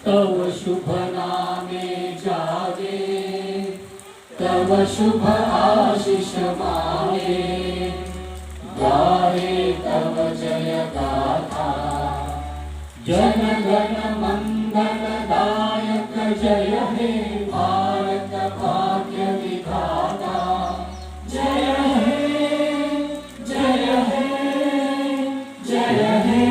तव शुभ नामे जागे, तव शुभ आशीष मागे, गाहे तव जय गाथा। जन गण मंगलदायक जय हे भारत भाग्य विधाता। जय हे जय हे जय हे,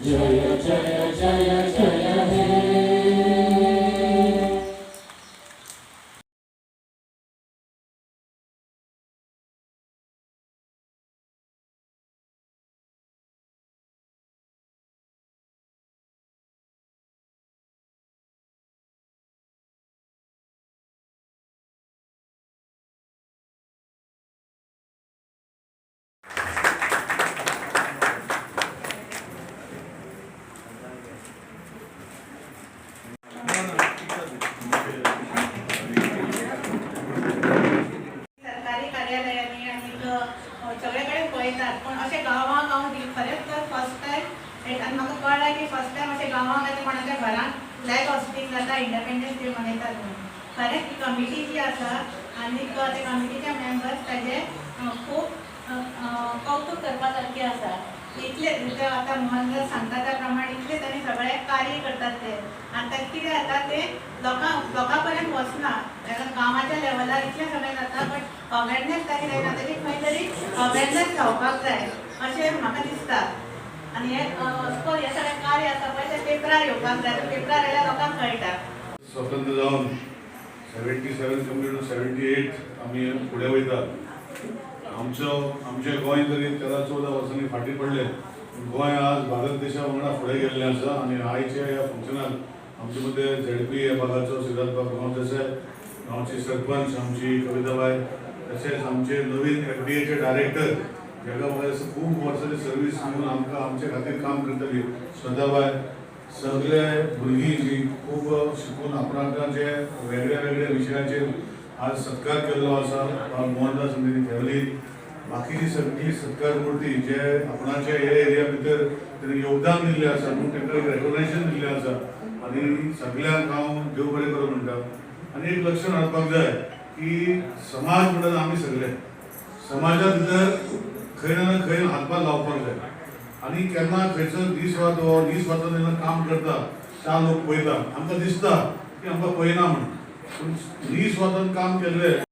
जय जय जय जय हे। सगळेकडे पळयतात पण अशें गांवांक हांव खरेंच तर फर्स्ट टायम आनी म्हाका कळ्ळां की फर्स्ट टायम अशें गांवांक आतां कोणाच्या घरान फ्लॅग हॉस्टिंग जाता, इंडिपेंडन्स डे मनयतात म्हणून. खरेंच ही कमिटी जी आसा आनी त्या कमिटीचे मेंबर्स ताजे खूब कौतुक करपा सारकें आसा. इतले आतां मोहनदास सांगता त्या प्रमाणे इतले तांणी सगळे कार्य करतात ते. आतां कितें जाता ते लोकां पर्यंत वचना, गांवाच्या लेवलार इतलें सगळें जाता बट अवेरनेस ताची जायना. ताची खंय तरी अवेरनेस जावपाक जाय अशें म्हाका दिसता. आनी हे ऑफकोर्स हे सगळें कार्य आसा पळय ते पेपरार येवपाक जाय. पेपरार आयल्यार लोकांक कळटा. स्वतंत्र जावन 77 कंप्लीट 78 आमी फुडें वयता. आमचें गोंय तरी 13-14 वर्सांनी फाटीं पडलें. गोंय आज भारत देशा वांगडा फुडें गेल्लें आसा. आनी आयच्या ह्या फंक्शनाक आमचे मदें ZP ह्या भागाचो सिद्धार्थ गांव देसाय, गांवची सरपंच आमची कविताबाई, तशेंच आमचे नवीन FDAचे डायरेक्टर जाका म्हाका खूब वर्सांची सर्वीस दिवन आमकां आमचे खातीर काम करतली श्रद्धाबाई, सगळे भुरगीं जी खूब शिकून आपणाक जे वेगळ्या वेगळ्या विशयाचेर आज सत्कार केल्लो आसा, मोहनदास आनी फॅमिली, बाकीची सगळी सत्कार मुर्ती जे आपणाच्या हे एरिया भितर तेणी योगदान दिल्लें आसा म्हणून तांकां रेकॉग्नायझेशन दिल्लें आसा. आनी सगळ्यांक हांव देव बरें करूं म्हणटा. आनी एक लक्षण हाडपाक जाय की समाज म्हणटा आमी सगळे समाजा भितर खंय ना खंय हातभार लावपाक जाय. आनी केन्ना खंयचो दिसवातान जेन्ना काम करता त्या लोक पळयता, आमकां दिसता की आमकां पळयना म्हणून, पूण निस्वार्थान काम केल्लें